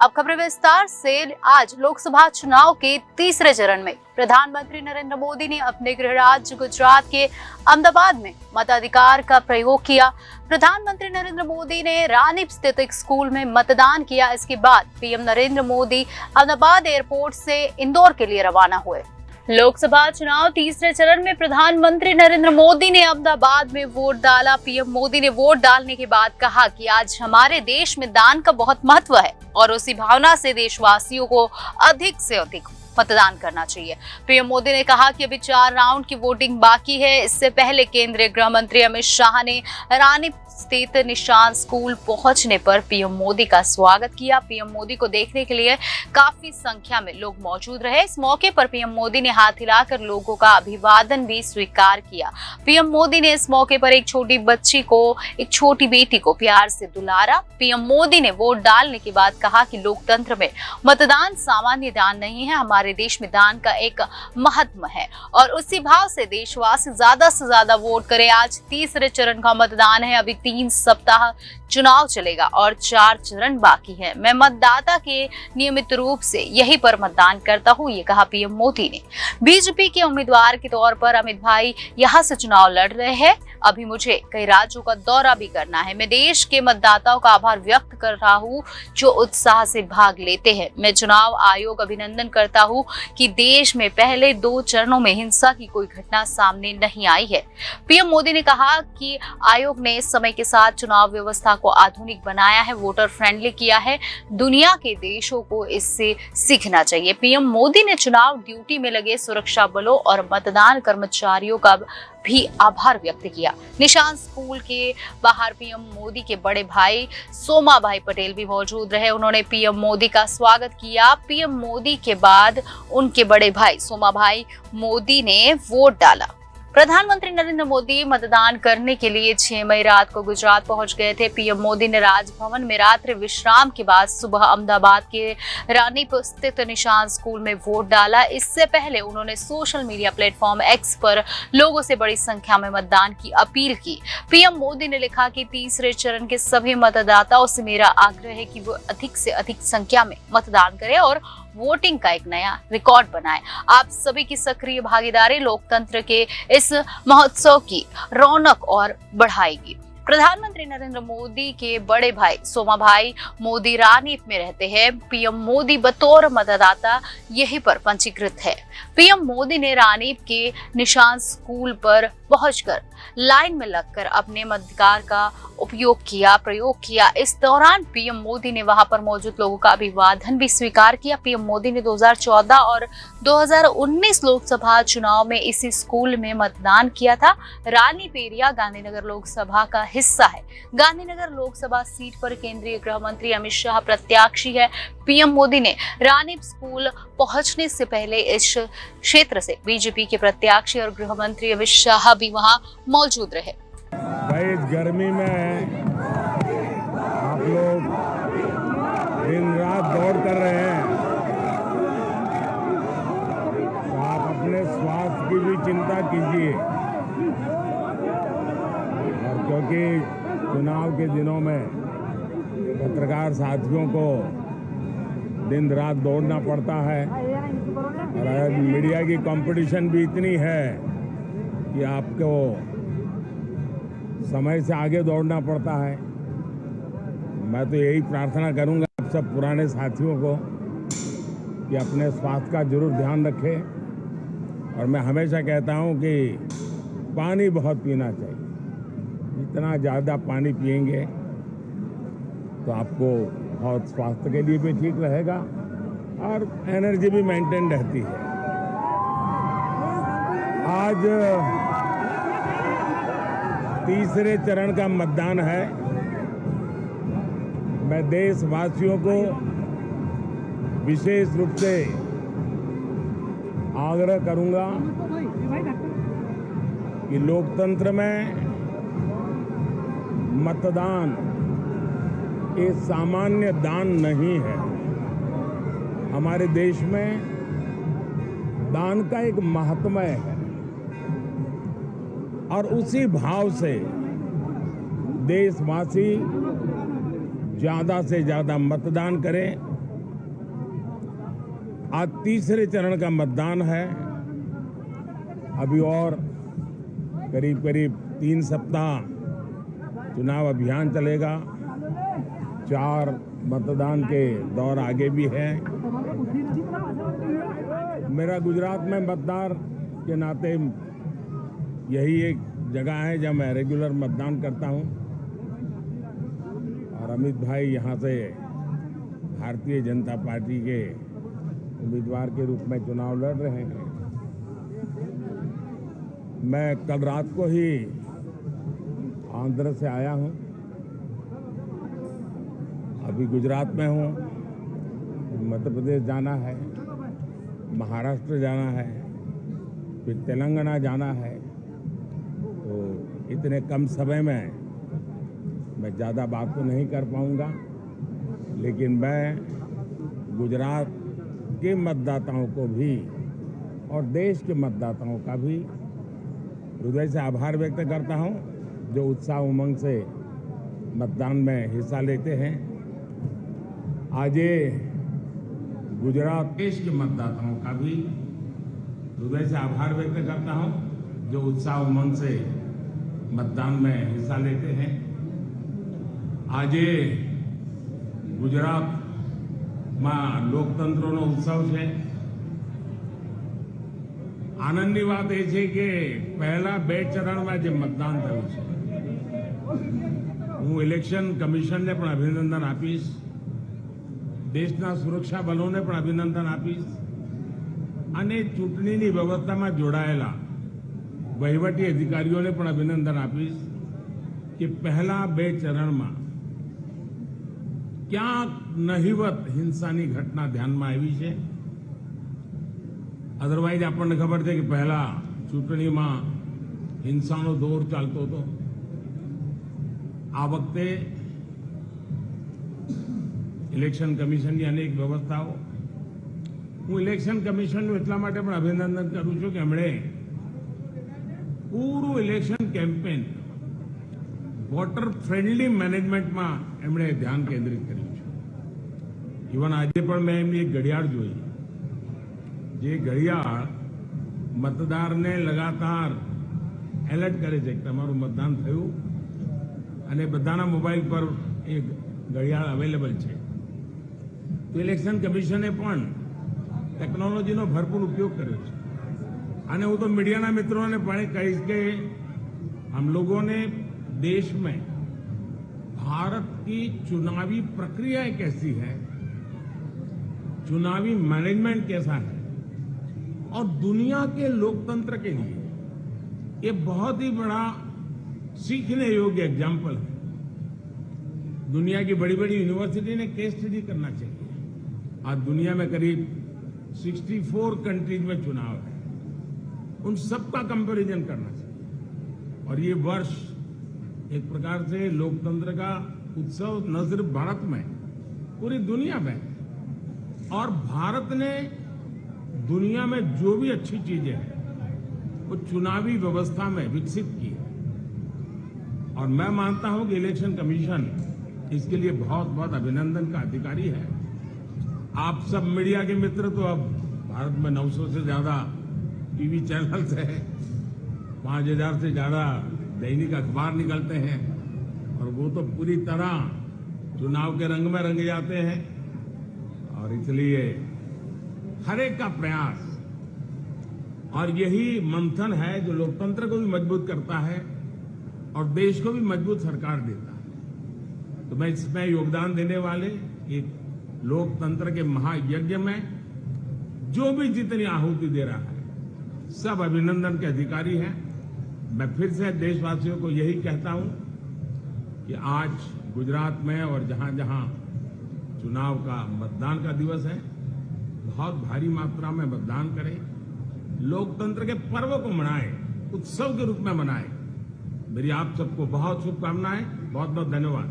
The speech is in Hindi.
अब खबरें विस्तार से। आज लोकसभा चुनाव के तीसरे चरण में प्रधानमंत्री नरेंद्र मोदी ने अपने गृह राज्य गुजरात के अहमदाबाद में मताधिकार का प्रयोग किया। प्रधानमंत्री नरेंद्र मोदी ने रानीप स्थित एक स्कूल में मतदान किया। इसके बाद पीएम नरेंद्र मोदी अहमदाबाद एयरपोर्ट से इंदौर के लिए रवाना हुए। लोकसभा चुनाव तीसरे चरण में प्रधानमंत्री नरेंद्र मोदी ने अहमदाबाद में वोट डाला। पीएम मोदी ने वोट डालने के बाद कहा कि आज हमारे देश में दान का बहुत महत्व है और उसी भावना से देशवासियों को अधिक से अधिक मतदान करना चाहिए। पीएम मोदी ने कहा कि अभी 4 राउंड की वोटिंग बाकी है। इससे पहले केंद्रीय गृह मंत्री अमित शाह ने रानीप स्थित निशान स्कूल पहुंचने पर पीएम मोदी का स्वागत किया। पीएम मोदी को देखने के लिए काफी संख्या में लोग मौजूद रहे। इस मौके पर पीएम मोदी ने हाथ हिलाकर लोगों का अभिवादन भी स्वीकार किया। पीएम मोदी ने इस मौके पर एक छोटी बच्ची को, एक छोटी बेटी को प्यार से दुलारा। पीएम मोदी ने वोट डालने के बाद कहा कि लोकतंत्र में मतदान सामान्य दान नहीं है, हमारे देश में दान का एक महत्व है और उसी भाव से देशवासी ज्यादा से ज्यादा वोट करें। आज तीसरे चरण का मतदान है। अभी 3 सप्ताह चुनाव चलेगा और 4 चरण बाकी है। मैं मतदाता के नियमित रूप से यहीं पर मतदान करता हूं, ये कहा पीएम मोदी ने। बीजेपी के उम्मीदवार के तौर पर अमित भाई यहां से चुनाव लड़ रहे हैं। अभी मुझे कई राज्यों का दौरा भी करना है। मैं देश के मतदाताओं का आभार व्यक्त कर रहा हूं जो उत्साह से भाग लेते हैं। मैं चुनाव आयोग अभिनंदन करता हूं कि देश में पहले 2 चरणों में हिंसा की कोई घटना सामने नहीं आई है। पीएम मोदी ने कहा कि आयोग ने समय के साथ चुनाव व्यवस्था को आधुनिक बनाया है, वोटर फ्रेंडली किया है। दुनिया के देशों को इससे सीखना चाहिए। पीएम मोदी ने चुनाव ड्यूटी में लगे सुरक्षा बलों और मतदान कर्मचारियों का भी आभार व्यक्त किया। निशान स्कूल के बाहर पीएम मोदी के बड़े भाई सोमा भाई पटेल भी मौजूद रहे। उन्होंने पीएम मोदी का स्वागत किया। पीएम मोदी के बाद उनके बड़े भाई सोमा भाई मोदी ने वोट डाला। प्रधानमंत्री नरेंद्र मोदी मतदान करने के लिए 6 मई रात को गुजरात पहुंच गए थे। पीएम मोदी ने राजभवन में रात्रि विश्राम के बाद सुबह अहमदाबाद के रानीप स्थित निशान स्कूल में वोट डाला। इससे पहले उन्होंने सोशल मीडिया प्लेटफॉर्म एक्स पर लोगों से बड़ी संख्या में मतदान की अपील की। पीएम मोदी ने लिखा कि तीसरे चरण के सभी मतदाताओं से मेरा आग्रह है कि वो अधिक से अधिक संख्या में मतदान करें और वोटिंग का एक नया रिकॉर्ड बनाए। आप सभी की सक्रिय भागीदारी लोकतंत्र के इस महोत्सव की रौनक और बढ़ाएगी। प्रधानमंत्री नरेंद्र मोदी के बड़े भाई सोमा भाई मोदी रानीप में रहते हैं। पीएम मोदी बतौर मतदाता यहीं पर पंजीकृत है। पीएम मोदी ने रानीप के निशान स्कूल पर पहुंचकर लाइन में लगकर अपने मताधिकार का प्रयोग किया। इस दौरान पीएम मोदी ने वहां पर मौजूद लोगों का अभिवादन भी स्वीकार किया। पीएम मोदी ने 2014 और 2019 लोकसभा चुनाव में इसी स्कूल में मतदान किया था। रानीप एरिया गांधीनगर लोकसभा का हिस्सा है। गांधीनगर लोकसभा सीट पर केंद्रीय गृह मंत्री अमित शाह प्रत्याशी है। पीएम मोदी ने रानीप स्कूल पहुंचने से पहले इस क्षेत्र से बीजेपी के प्रत्याशी और गृह मंत्री अमित शाह भी वहां मौजूद रहे। भाई इस गर्मी में आप लोग दिन रात दौड़ कर रहे हैं, तो आप अपने स्वास्थ्य की भी चिंता कीजिए। और क्योंकि चुनाव के दिनों में पत्रकार साथियों को दिन रात दौड़ना पड़ता है और आज मीडिया की कंपटीशन भी इतनी है कि आपको समय से आगे दौड़ना पड़ता है। मैं तो यही प्रार्थना करूंगा आप सब पुराने साथियों को कि अपने स्वास्थ्य का जरूर ध्यान रखें। और मैं हमेशा कहता हूं कि पानी बहुत पीना चाहिए। जितना ज़्यादा पानी पिएंगे तो आपको बहुत स्वास्थ्य के लिए भी ठीक रहेगा और एनर्जी भी मेंटेन रहती है। आज तीसरे चरण का मतदान है। मैं देशवासियों को विशेष रूप से आग्रह करूंगा कि लोकतंत्र में मतदान ये सामान्य दान नहीं है। हमारे देश में दान का एक महात्म्य है और उसी भाव से देशवासी ज़्यादा से ज़्यादा मतदान करें आज तीसरे चरण का मतदान है। अभी और करीब करीब 3 सप्ताह चुनाव अभियान चलेगा। 4 मतदान के दौर आगे भी है। मेरा गुजरात में मतदार के नाते यही एक जगह है जहाँ मैं रेगुलर मतदान करता हूँ और अमित भाई यहाँ से भारतीय जनता पार्टी के उम्मीदवार के रूप में चुनाव लड़ रहे हैं। मैं कल रात को ही आंध्र से आया हूँ, अभी गुजरात में हूँ। मध्य प्रदेश जाना है, महाराष्ट्र जाना है, फिर तेलंगाना जाना है। तो इतने कम समय में मैं ज़्यादा बात तो नहीं कर पाऊँगा, लेकिन मैं गुजरात के मतदाताओं को भी और देश के मतदाताओं का भी हृदय से आभार व्यक्त करता हूं, जो उत्साह उमंग से मतदान में हिस्सा लेते हैं। आज ये गुजरात देश के मतदाताओं का भी हृदय से आभार व्यक्त करता हूं, जो उत्साह उमंग से मतदान में हिस्सा लेते हैं। आज ये गुजरात में લોકતંત્રનો ઉત્સવ છે। આનંદની વાત એ છે કે પહેલા 2 ચરણમાં જે મતદાન થયું છે, હું ઇલેક્શન કમિશનને પણ અભિનંદન આપીશ, દેશના સુરક્ષા બલોને પણ અભિનંદન આપીશ અને ચૂંટણીની વ્યવસ્થામાં જોડાયેલા વહીવટી અધિકારીઓને પણ અભિનંદન આપીશ કે પહેલા 2 ચરણમાં ક્યાંક નહિવત હિંસાની ઘટના ધ્યાનમાં આવી છે। અધરવાઇઝ આપણને ખબર છે કે પહેલા ચૂંટણીમાં હિંસાનો દોર ચાલતો હતો। આ વખતે ઇલેક્શન કમિશનની અનેક વ્યવસ્થાઓ, હું ઇલેક્શન કમિશનનું એટલા માટે પણ અભિનંદન કરું છું કે એમણે પૂરું ઇલેક્શન કેમ્પેન વોટર ફ્રેન્ડલી મેનેજમેન્ટમાં એમણે ધ્યાન કેન્દ્રિત કર્યું છે। ઇવન આજે પણ મેં એમની એક ઘડિયાળ જોઈ, જે ઘડિયાળ મતદારને લગાતાર એલર્ટ કરે છે કે તમારું મતદાન થયું અને બધાના મોબાઈલ પર એ ઘડિયાળ અવેલેબલ છે। તો ઇલેક્શન કમિશને પણ ટેકનોલોજીનો ભરપૂર ઉપયોગ કર્યો છે। અને હું તો મીડિયાના મિત્રોને પણ કહીશ કે हम लोगों ने देश में भारत की चुनावी प्रक्रिया कैसी है, चुनावी मैनेजमेंट कैसा है और दुनिया के लोकतंत्र के लिए ये बहुत ही बड़ा सीखने योग्य एग्जाम्पल है। दुनिया की बड़ी बड़ी यूनिवर्सिटी ने केस स्टडी करना चाहिए। आज दुनिया में करीब 64 कंट्रीज में चुनाव है, उन सबका कंपैरिजन करना चाहिए। और ये वर्ष एक प्रकार से लोकतंत्र का उत्सव न सिर्फ भारत में, पूरी दुनिया में, और भारत ने दुनिया में जो भी अच्छी चीजें हैं वो चुनावी व्यवस्था में विकसित की है। और मैं मानता हूं कि इलेक्शन कमीशन इसके लिए बहुत बहुत अभिनंदन का अधिकारी है। आप सब मीडिया के मित्र तो अब भारत में 900 से ज्यादा टीवी चैनल्स है, 5000 से ज्यादा दैनिक अखबार निकलते हैं और वो तो पूरी तरह चुनाव के रंग में रंगे जाते हैं। और इसलिए हर एक का प्रयास और यही मंथन है जो लोकतंत्र को भी मजबूत करता है और देश को भी मजबूत सरकार देता है। तो मैं इसमें योगदान देने वाले एक लोकतंत्र के महायज्ञ में जो भी जितनी आहुति दे रहा है, सब अभिनंदन के अधिकारी हैं। मैं फिर से देशवासियों को यही कहता हूं कि आज गुजरात में और जहां जहां चुनाव का मतदान का दिवस है, बहुत भारी मात्रा में मतदान करें, लोकतंत्र के पर्व को मनाएं, उत्सव के रूप में मनाएं। मेरी आप सबको बहुत शुभकामनाएं। बहुत बहुत धन्यवाद।